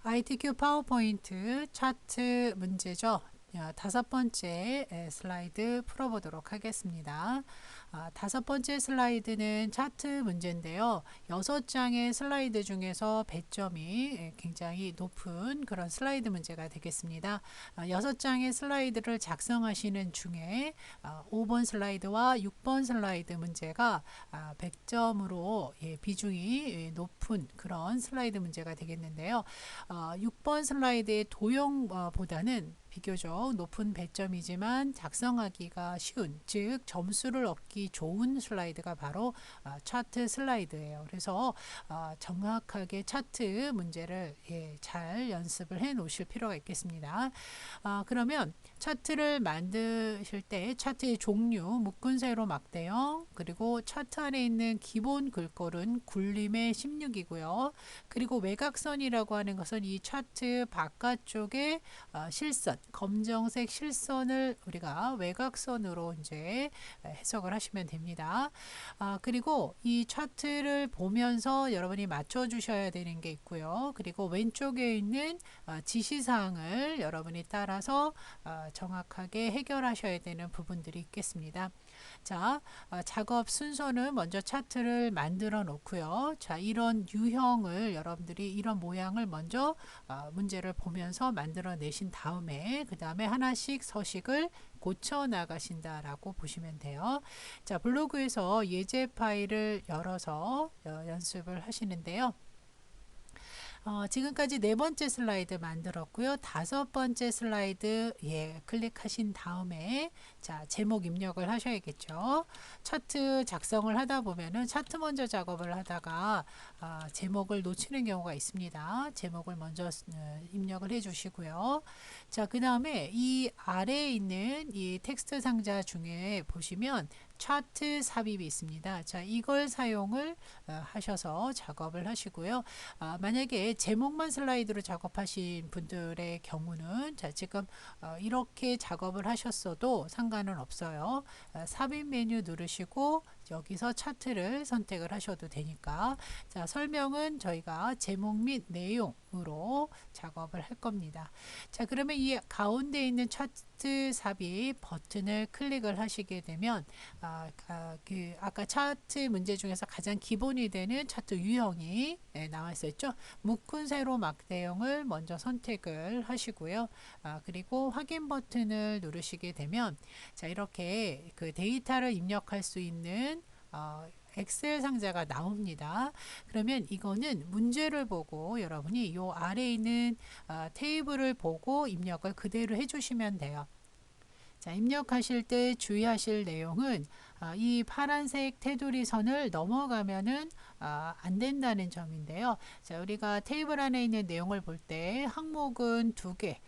ITQ 파워포인트 차트 문제죠. 다섯 번째 슬라이드 풀어보도록 하겠습니다. 다섯 번째 슬라이드는 차트 문제인데요. 6장의 슬라이드 중에서 배점이 굉장히 높은 그런 슬라이드 문제가 되겠습니다. 6장의 슬라이드를 작성하시는 중에 5번 슬라이드와 6번 슬라이드 문제가 100점으로 비중이 높은 그런 슬라이드 문제가 되겠는데요. 6번 슬라이드의 도형보다는 비교적 높은 배점이지만 작성하기가 쉬운, 즉 점수를 얻기 좋은 슬라이드가 바로 차트 슬라이드예요. 그래서 정확하게 차트 문제를 잘 연습을 해 놓으실 필요가 있겠습니다. 그러면 차트를 만드실 때 차트의 종류, 묶은 세로 막대형, 그리고 차트 안에 있는 기본 글꼴은 굴림의 16이고요. 그리고 외곽선이라고 하는 것은 이 차트 바깥쪽에 실선, 검정색 실선을 우리가 외곽선으로 이제 해석을 하시면 됩니다. 그리고 이 차트를 보면서 여러분이 맞춰 주셔야 되는 게 있고요. 그리고 왼쪽에 있는 지시사항을 여러분이 따라서 정확하게 해결하셔야 되는 부분들이 있겠습니다. 자, 작업 순서는 먼저 차트를 만들어 놓고요. 자, 이런 유형을 여러분들이 이런 모양을 먼저 문제를 보면서 만들어 내신 다음에 그 다음에 하나씩 서식을 고쳐 나가신다라고 보시면 돼요. 자, 블로그에서 예제 파일을 열어서 연습을 하시는데요. 지금까지 네 번째 슬라이드 만들었고요. 다섯 번째 슬라이드 클릭하신 다음에 자, 제목 입력을 하셔야겠죠. 차트 작성을 하다 보면은 차트 먼저 작업을 하다가 제목을 놓치는 경우가 있습니다. 제목을 먼저 입력을 해 주시고요. 자, 그 다음에 이 아래에 있는 이 텍스트 상자 중에 보시면 차트 삽입이 있습니다. 자, 이걸 사용을 하셔서 작업을 하시고요. 만약에 제목만 슬라이드로 작업하신 분들의 경우는 자, 지금 이렇게 작업을 하셨어도 상관은 없어요. 삽입 메뉴 누르시고 여기서 차트를 선택을 하셔도 되니까 자, 설명은 저희가 제목 및 내용으로 작업을 할 겁니다. 자, 그러면 이 가운데 있는 차트 삽입 버튼을 클릭을 하시게 되면 아까 차트 문제 중에서 가장 기본이 되는 차트 유형이 나와 있었죠. 묶은 세로 막대형을 먼저 선택을 하시고요. 그리고 확인 버튼을 누르시게 되면 자, 이렇게 그 데이터를 입력할 수 있는 엑셀 상자가 나옵니다. 그러면 이거는 문제를 보고 여러분이 요 아래에 있는 테이블을 보고 입력을 그대로 해주시면 돼요. 자, 입력하실 때 주의하실 내용은 이 파란색 테두리 선을 넘어가면은 안 된다는 점인데요. 자, 우리가 테이블 안에 있는 내용을 볼 때 항목은 두 개,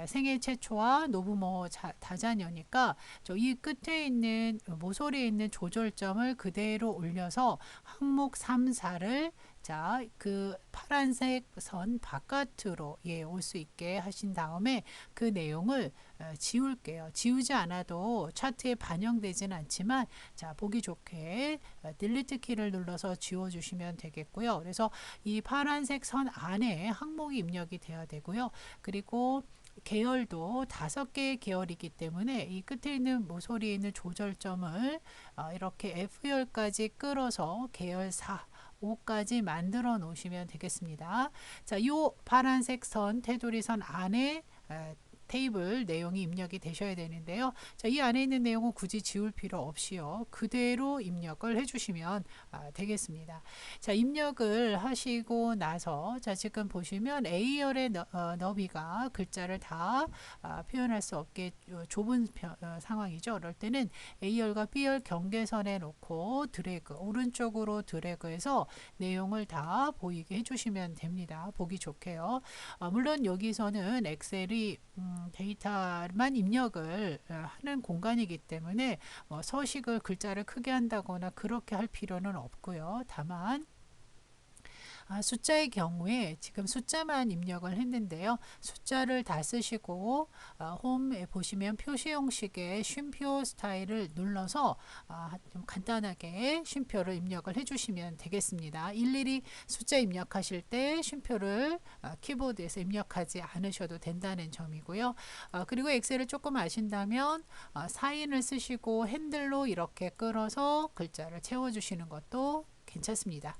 생애 최초와 노부모 다자녀니까 이 끝에 있는 모서리에 있는 조절점을 그대로 올려서 항목 3, 4를 자, 그 파란색 선 바깥으로 올 수 있게 하신 다음에 그 내용을 지울게요. 지우지 않아도 차트에 반영되지는 않지만 자, 보기 좋게 딜리트 키를 눌러서 지워주시면 되겠고요. 그래서 이 파란색 선 안에 항목이 입력이 되어야 되고요. 그리고 계열도 5개의 계열이기 때문에 이 끝에 있는 모서리에 있는 조절점을 이렇게 F열까지 끌어서 계열 4 5까지 만들어 놓으시면 되겠습니다. 자, 이 파란색 선, 테두리 선 안에 테이블 내용이 입력이 되셔야 되는데요. 자, 이 안에 있는 내용은 굳이 지울 필요 없이요. 그대로 입력을 해주시면 되겠습니다. 자, 입력을 하시고 나서 자, 지금 보시면 A열의 너비가 글자를 다 표현할 수 없게 좁은 상황이죠. 그럴 때는 A열과 B열 경계선에 놓고 드래그, 오른쪽으로 드래그해서 내용을 다 보이게 해주시면 됩니다. 보기 좋게요. 물론 여기서는 엑셀이 데이터만 입력을 하는 공간이기 때문에 서식을 글자를 크게 한다거나 그렇게 할 필요는 없고요. 다만 숫자의 경우에 지금 숫자만 입력을 했는데요. 숫자를 다 쓰시고 홈에 보시면 표시 형식의 쉼표 스타일을 눌러서 좀 간단하게 쉼표를 입력을 해주시면 되겠습니다. 일일이 숫자 입력하실 때 쉼표를 키보드에서 입력하지 않으셔도 된다는 점이고요. 그리고 엑셀을 조금 아신다면 사인을 쓰시고 핸들로 이렇게 끌어서 글자를 채워주시는 것도 괜찮습니다.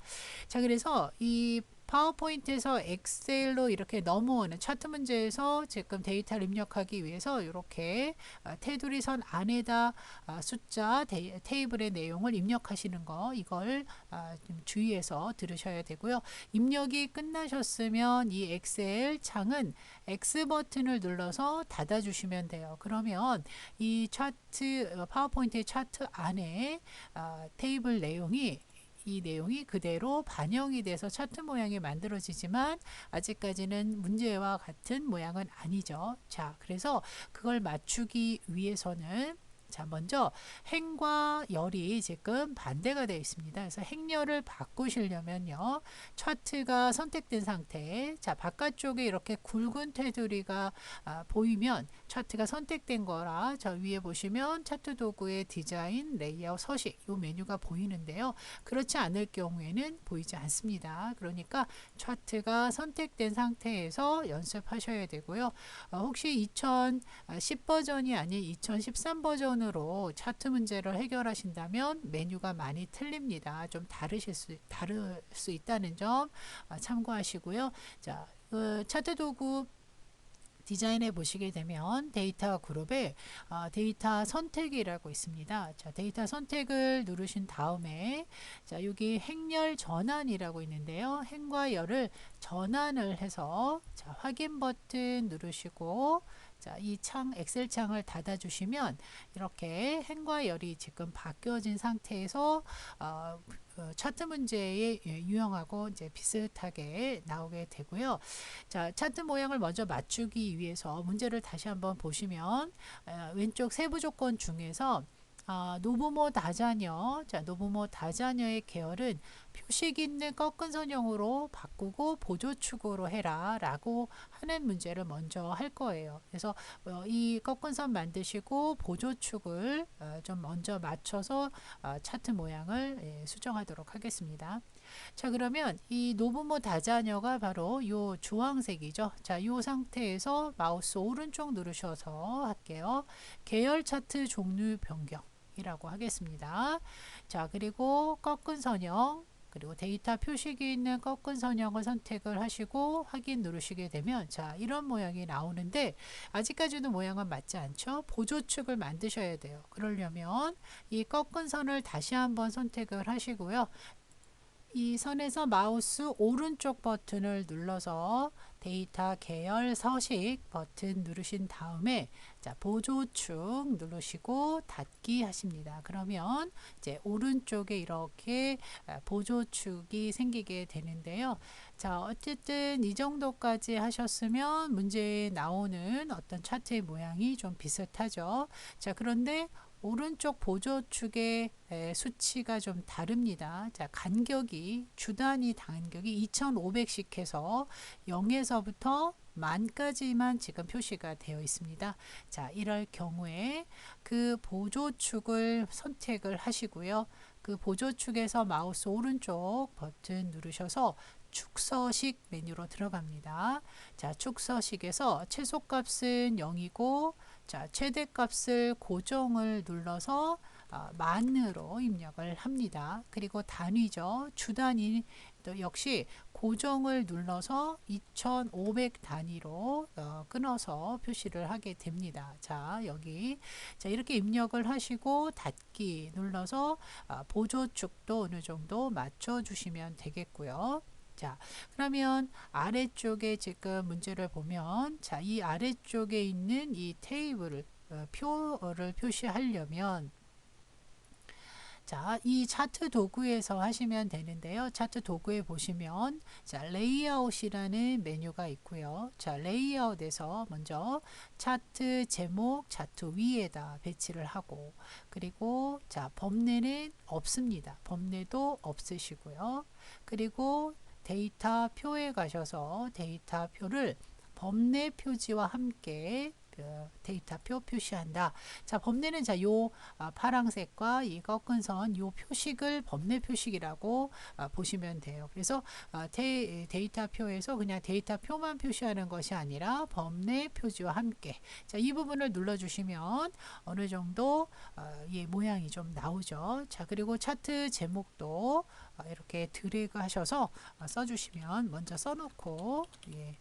자, 그래서 이 파워포인트에서 엑셀로 이렇게 넘어오는 차트 문제에서 지금 데이터를 입력하기 위해서 이렇게 테두리 선 안에다 숫자 테이블의 내용을 입력하시는 거, 이걸 좀 주의해서 들으셔야 되고요. 입력이 끝나셨으면 이 엑셀 창은 X 버튼을 눌러서 닫아 주시면 돼요. 그러면 이 차트 파워포인트의 차트 안에 테이블 내용이 이 내용이 그대로 반영이 돼서 차트 모양이 만들어지지만 아직까지는 문제와 같은 모양은 아니죠. 자, 그래서 그걸 맞추기 위해서는 자, 먼저 행과 열이 지금 반대가 되어 있습니다. 그래서 행열을 바꾸시려면요. 차트가 선택된 상태, 자, 바깥쪽에 이렇게 굵은 테두리가 보이면 차트가 선택된 거라 저 위에 보시면 차트 도구의 디자인, 레이아웃, 서식 이 메뉴가 보이는데요. 그렇지 않을 경우에는 보이지 않습니다. 그러니까 차트가 선택된 상태에서 연습하셔야 되고요. 혹시 2010 버전이 아닌 2013 버전으로 차트 문제를 해결하신다면 메뉴가 많이 틀립니다. 좀 다를 수 있다는 점 참고하시고요. 자, 차트 도구 디자인해 보시게 되면 데이터 그룹에 데이터 선택이라고 있습니다. 자, 데이터 선택을 누르신 다음에 자, 여기 행열 전환이라고 있는데요. 행과 열을 전환을 해서 자, 확인 버튼 누르시고 자, 이 엑셀 창을 닫아 주시면 이렇게 행과 열이 지금 바뀌어진 상태에서 차트 문제에 유형하고 이제 비슷하게 나오게 되고요. 자, 차트 모양을 먼저 맞추기 위해서 문제를 다시 한번 보시면 왼쪽 세부 조건 중에서 노부모 다자녀, 자, 노부모 다자녀의 계열은 표식 있는 꺾은 선형으로 바꾸고 보조축으로 해라 라고 하는 문제를 먼저 할 거예요. 그래서 이 꺾은 선 만드시고 보조축을 좀 먼저 맞춰서 차트 모양을 수정하도록 하겠습니다. 자, 그러면 이 노부모 다자녀가 바로 이 주황색이죠. 자, 이 상태에서 마우스 오른쪽 누르셔서 할게요. 계열 차트 종류 변경 이라고 하겠습니다. 자, 그리고 꺾은 선형, 그리고 데이터 표식이 있는 꺾은 선형을 선택을 하시고 확인 누르시게 되면 자, 이런 모양이 나오는데 아직까지도 모양은 맞지 않죠? 보조축을 만드셔야 돼요. 그러려면 이 꺾은 선을 다시 한번 선택을 하시고요. 이 선에서 마우스 오른쪽 버튼을 눌러서 데이터 계열 서식 버튼 누르신 다음에 자, 보조축 누르시고 닫기 하십니다. 그러면 이제 오른쪽에 이렇게 보조축이 생기게 되는데요. 자, 어쨌든 이 정도까지 하셨으면 문제에 나오는 어떤 차트의 모양이 좀 비슷하죠. 자, 그런데 오른쪽 보조축의 수치가 좀 다릅니다. 자, 간격이 주단위 간격이 2500씩 해서 0에서부터 만까지만 지금 표시가 되어 있습니다. 자, 이럴 경우에 그 보조축을 선택을 하시고요. 그 보조축에서 마우스 오른쪽 버튼 누르셔서 축서식 메뉴로 들어갑니다. 자, 축서식에서 최소값은 0이고 자, 최대값을 고정을 눌러서 만으로 입력을 합니다. 그리고 단위죠. 주단위 역시 고정을 눌러서 2500 단위로 끊어서 표시를 하게 됩니다. 자, 여기 자, 이렇게 입력을 하시고 닫기 눌러서 보조축도 어느 정도 맞춰 주시면 되겠고요. 자, 그러면 아래쪽에 지금 문제를 보면 자, 이 아래쪽에 있는 이 테이블을 표를 표시하려면 자, 이 차트 도구에서 하시면 되는데요. 차트 도구에 보시면 자, 레이아웃이라는 메뉴가 있고요. 자, 레이아웃에서 먼저 차트 제목 차트 위에다 배치를 하고 그리고 자, 범례는 없습니다. 범례도 없으시고요. 그리고 데이터 표에 가셔서 데이터 표를 범례 표지와 함께 데이터표 표시한다. 자, 범례는 자, 요 파랑색과 이 꺾은 선, 요 표식을 범례 표식이라고 보시면 돼요. 그래서 데이터표에서 그냥 데이터표만 표시하는 것이 아니라 범례 표지와 함께. 자, 이 부분을 눌러주시면 어느 정도 이 모양이 좀 나오죠. 자, 그리고 차트 제목도 이렇게 드래그 하셔서 써주시면 먼저 써놓고 예.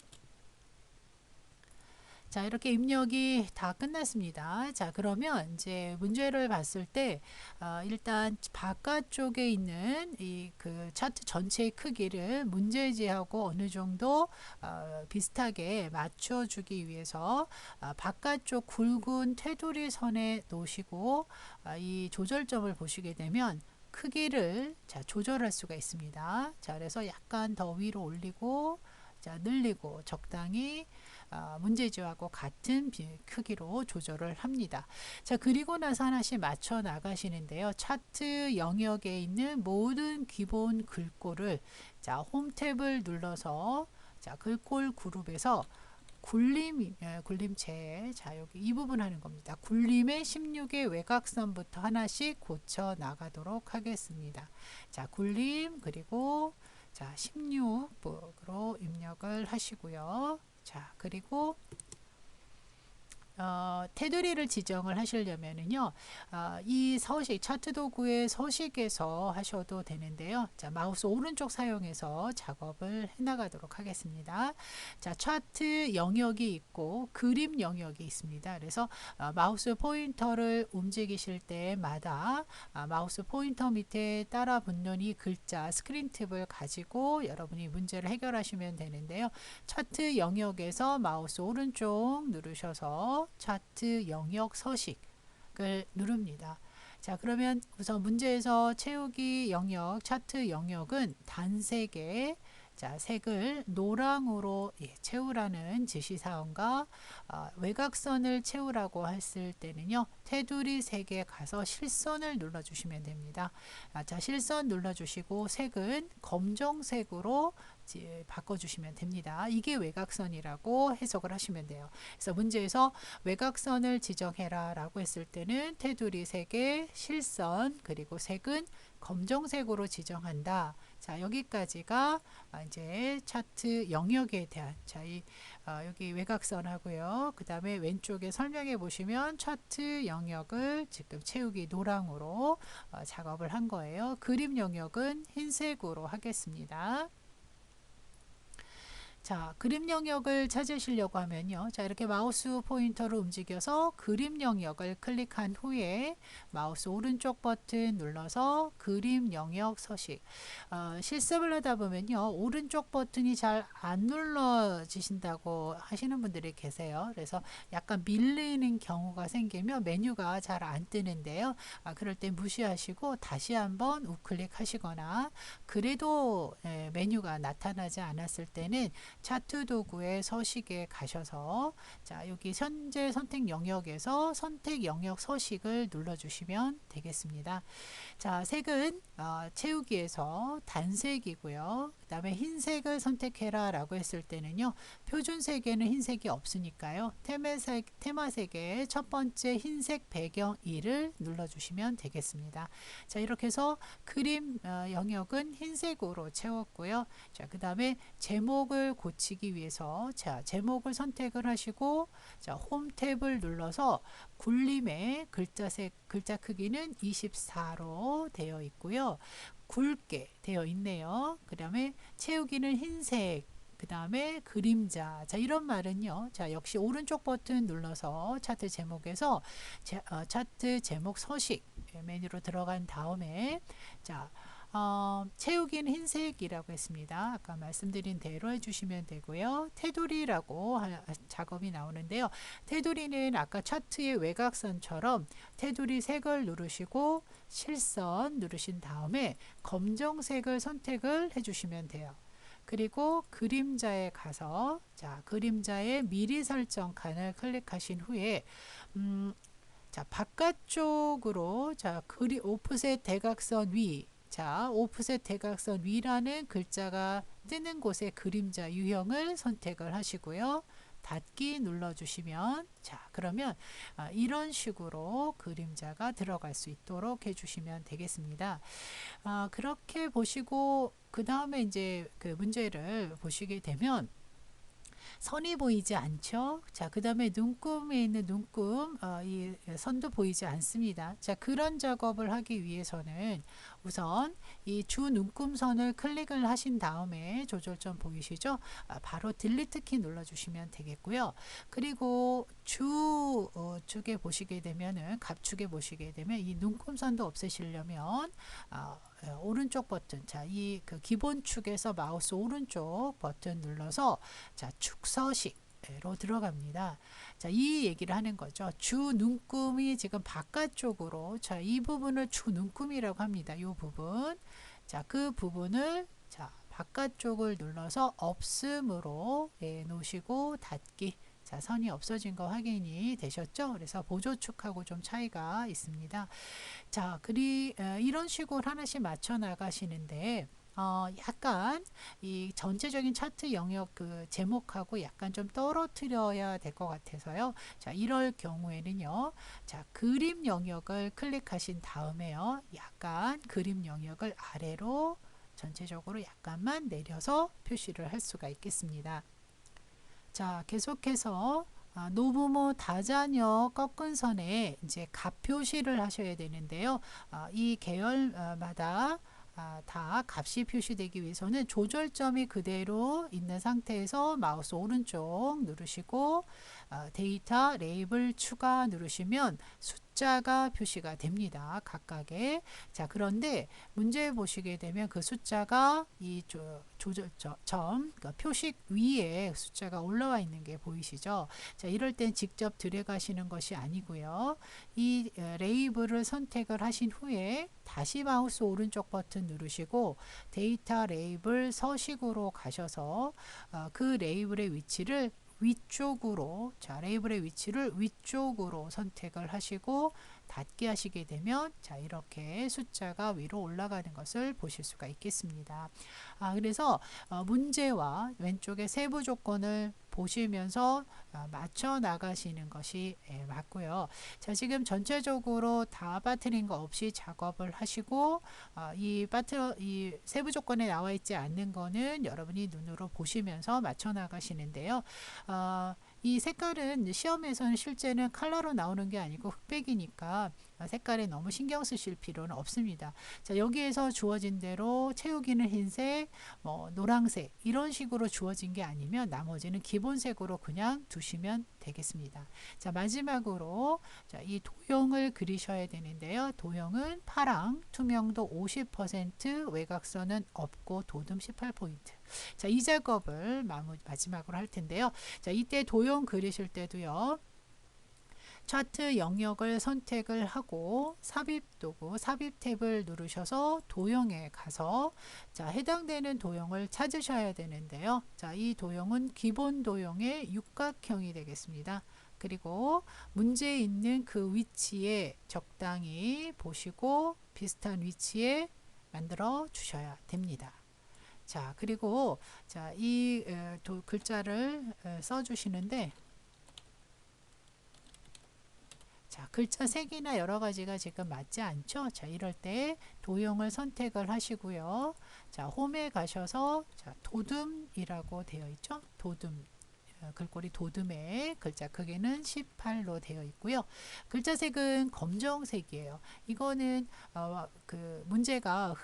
자, 이렇게 입력이 다 끝났습니다. 자, 그러면 이제 문제를 봤을 때 일단 바깥쪽에 있는 이 그 차트 전체의 크기를 문제지하고 어느 정도 비슷하게 맞춰주기 위해서 바깥쪽 굵은 테두리 선에 놓으시고 이 조절점을 보시게 되면 크기를 자, 조절할 수가 있습니다. 자, 그래서 약간 더 위로 올리고 자, 늘리고 적당히 문제지하고 같은 크기로 조절을 합니다. 자, 그리고 나서 하나씩 맞춰 나가시는데요. 차트 영역에 있는 모든 기본 글꼴을 자, 홈 탭을 눌러서 자, 글꼴 그룹에서 굴림체 자, 여기 이 부분 하는 겁니다. 굴림의 16의 외곽선부터 하나씩 고쳐 나가도록 하겠습니다. 자, 굴림 그리고 자, 16으로 입력을 하시고요. 자, 그리고 테두리를 지정을 하시려면은요, 이 서식, 차트 도구의 서식에서 하셔도 되는데요. 자, 마우스 오른쪽 사용해서 작업을 해나가도록 하겠습니다. 자, 차트 영역이 있고 그림 영역이 있습니다. 그래서 마우스 포인터를 움직이실 때마다 마우스 포인터 밑에 따라 붙는 이 글자 스크린 팁을 가지고 여러분이 문제를 해결하시면 되는데요. 차트 영역에서 마우스 오른쪽 누르셔서 차트 영역 서식을 누릅니다. 자, 그러면 우선 문제에서 채우기 영역, 차트 영역은 단색의 자, 색을 노랑으로 채우라는 지시사항과 외곽선을 채우라고 했을 때는요. 테두리 색에 가서 실선을 눌러주시면 됩니다. 자, 실선 눌러주시고 색은 검정색으로 바꿔주시면 됩니다. 이게 외곽선이라고 해석을 하시면 돼요. 그래서 문제에서 외곽선을 지정해라 라고 했을 때는 테두리 색의 실선 그리고 색은 검정색으로 지정한다. 자, 여기까지가 이제 차트 영역에 대한 자, 여기 외곽선 하고요. 그 다음에 왼쪽에 설명해 보시면 차트 영역을 지금 채우기 노랑으로 작업을 한 거예요. 그림 영역은 흰색으로 하겠습니다. 자, 그림 영역을 찾으시려고 하면요. 자, 이렇게 마우스 포인터로 움직여서 그림 영역을 클릭한 후에 마우스 오른쪽 버튼 눌러서 그림 영역 서식. 실습을 하다 보면요. 오른쪽 버튼이 잘 안 눌러지신다고 하시는 분들이 계세요. 그래서 약간 밀리는 경우가 생기면 메뉴가 잘 안 뜨는데요. 그럴 때 무시하시고 다시 한번 우클릭 하시거나 그래도 메뉴가 나타나지 않았을 때는 차트 도구의 서식에 가셔서 자, 여기 현재 선택 영역에서 선택 영역 서식을 눌러주시면 되겠습니다. 자, 색은 채우기에서 단색이고요. 그 다음에 흰색을 선택해라 라고 했을 때는요. 표준색에는 흰색이 없으니까요. 테마색의 첫 번째 흰색 배경 2를 눌러주시면 되겠습니다. 자, 이렇게 해서 그림 영역은 흰색으로 채웠고요. 자, 그 다음에 제목을 고치기 위해서 자, 제목을 선택을 하시고 자, 홈 탭을 눌러서 굴림의 글자 크기는 24로 되어 있고요. 굵게 되어 있네요. 그 다음에 채우기는 흰색, 그 다음에 그림자. 자, 이런 말은요. 자, 역시 오른쪽 버튼 눌러서 차트 제목에서 차트 제목 서식 메뉴로 들어간 다음에 자, 채우기는 흰색이라고 했습니다. 아까 말씀드린 대로 해주시면 되고요. 테두리라고 작업이 나오는데요. 테두리는 아까 차트의 외곽선처럼 테두리 색을 누르시고 실선 누르신 다음에 검정색을 선택을 해주시면 돼요. 그리고 그림자에 가서 자, 그림자의 미리 설정 칸을 클릭하신 후에 자, 바깥쪽으로 자, 오프셋 대각선 위 자, 오프셋 대각선 위라는 글자가 뜨는 곳에 그림자 유형을 선택을 하시고요. 닫기 눌러주시면, 자, 그러면 이런 식으로 그림자가 들어갈 수 있도록 해주시면 되겠습니다. 그렇게 보시고 그 다음에 이제 그 문제를 보시게 되면 선이 보이지 않죠. 자, 그 다음에 눈금에 있는 눈금, 이 선도 보이지 않습니다. 자, 그런 작업을 하기 위해서는 우선 이 주 눈금선을 클릭을 하신 다음에 조절점 보이시죠? 바로 딜리트 키 눌러주시면 되겠고요. 그리고 주 축에 보시게 되면은 갑축에 보시게 되면 이 눈금선도 없애시려면 오른쪽 버튼, 자, 이 그 기본 축에서 마우스 오른쪽 버튼 눌러서 자, 축서식로 들어갑니다. 자, 이 얘기를 하는 거죠. 주 눈금이 지금 바깥쪽으로, 자, 이 부분을 주 눈금이라고 합니다. 이 부분. 자, 그 부분을 자, 바깥쪽을 눌러서 없음으로 놓으시고 닫기. 자, 선이 없어진 거 확인이 되셨죠? 그래서 보조축하고 좀 차이가 있습니다. 자, 이런 식으로 하나씩 맞춰 나가시는데 약간 이 전체적인 차트 영역 그 제목하고 약간 좀 떨어뜨려야 될 것 같아서요. 자, 이럴 경우에는요. 자, 그림 영역을 클릭하신 다음에요. 약간 그림 영역을 아래로 전체적으로 약간만 내려서 표시를 할 수가 있겠습니다. 자, 계속해서 노부모 다자녀 꺾은 선에 이제 값 표시를 하셔야 되는데요. 이 계열마다 다 값이 표시되기 위해서는 조절점이 그대로 있는 상태에서 마우스 오른쪽 누르시고 데이터 레이블 추가 누르시면 숫자가 표시가 됩니다. 각각의. 자, 그런데 문제 보시게 되면 그 숫자가 이 조절점, 그러니까 표식 위에 숫자가 올라와 있는 게 보이시죠? 자, 이럴 땐 직접 들어가시는 것이 아니고요. 이 레이블을 선택을 하신 후에 다시 마우스 오른쪽 버튼 누르시고 데이터 레이블 서식으로 가셔서 그 레이블의 위치를 위쪽으로, 자, 레이블의 위치를 위쪽으로 선택을 하시고 닫기 하시게 되면 자, 이렇게 숫자가 위로 올라가는 것을 보실 수가 있겠습니다. 그래서 문제와 왼쪽의 세부 조건을 보시면서 맞춰 나가시는 것이 맞고요. 자, 지금 전체적으로 다 빠뜨린 거 없이 작업을 하시고 이 세부 조건에 나와 있지 않는 거는 여러분이 눈으로 보시면서 맞춰 나가시는데요. 이 색깔은 시험에서는 실제는 컬러로 나오는 게 아니고 흑백이니까 색깔에 너무 신경 쓰실 필요는 없습니다. 자, 여기에서 주어진 대로 채우기는 흰색, 노란색 이런 식으로 주어진 게 아니면 나머지는 기본색으로 그냥 두시면 되겠습니다. 자, 마지막으로 자, 이 도형을 그리셔야 되는데요. 도형은 파랑, 투명도 50%, 외곽선은 없고 도듬 18포인트. 자, 이 작업을 마지막으로 할 텐데요. 자, 이때 도형 그리실 때도요. 차트 영역을 선택을 하고 삽입 도구, 삽입 탭을 누르셔서 도형에 가서 자, 해당되는 도형을 찾으셔야 되는데요. 자, 이 도형은 기본 도형의 육각형이 되겠습니다. 그리고 문제 있는 그 위치에 적당히 보시고 비슷한 위치에 만들어 주셔야 됩니다. 자, 그리고 자, 이 글자를 써 주시는데 자, 글자 색이나 여러 가지가 지금 맞지 않죠? 자, 이럴 때 도형을 선택을 하시고요. 자, 홈에 가셔서 자, 도듬이라고 되어 있죠? 도듬. 글꼴이 도듬의 글자 크기는 18로 되어 있고요. 글자 색은 검정색이에요. 이거는 그 문제가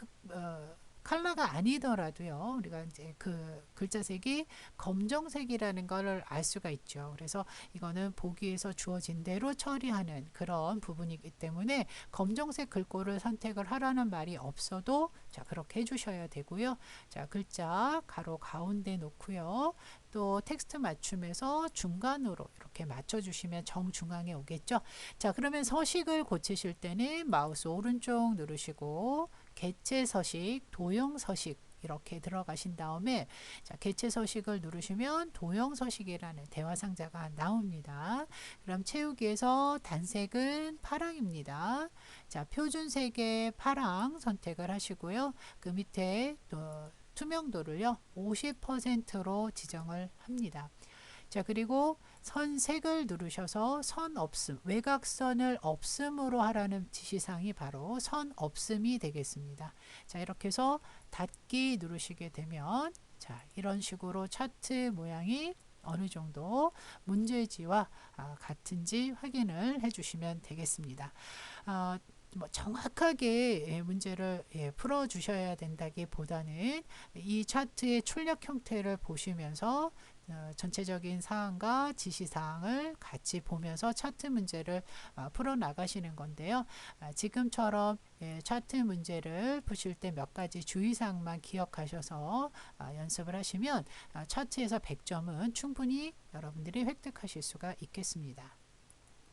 컬러가 아니더라도요. 우리가 이제 그 글자색이 검정색이라는 걸 알 수가 있죠. 그래서 이거는 보기에서 주어진 대로 처리하는 그런 부분이기 때문에 검정색 글꼴을 선택을 하라는 말이 없어도 자, 그렇게 해주셔야 되고요. 자, 글자 가로 가운데 놓고요. 또 텍스트 맞춤에서 중간으로 이렇게 맞춰주시면 정중앙에 오겠죠. 자, 그러면 서식을 고치실 때는 마우스 오른쪽 누르시고 개체 서식, 도형 서식 이렇게 들어가신 다음에 자, 개체 서식을 누르시면 도형 서식이라는 대화 상자가 나옵니다. 그럼 채우기에서 단색은 파랑입니다. 자, 표준색의 파랑 선택을 하시고요. 그 밑에 또 투명도를요 50%로 지정을 합니다. 자, 그리고 선색을 누르셔서 선 없음, 외곽선을 없음으로 하라는 지시사항이 바로 선 없음이 되겠습니다. 자, 이렇게 해서 닫기 누르시게 되면 자, 이런 식으로 차트 모양이 어느 정도 문제지와 같은지 확인을 해주시면 되겠습니다. 뭐 정확하게 문제를 풀어 주셔야 된다기보다는 이 차트의 출력 형태를 보시면서 전체적인 사항과 지시사항을 같이 보면서 차트 문제를 풀어 나가시는 건데요. 지금처럼 차트 문제를 푸실 때 몇 가지 주의사항만 기억하셔서 연습을 하시면 차트에서 100점은 충분히 여러분들이 획득하실 수가 있겠습니다.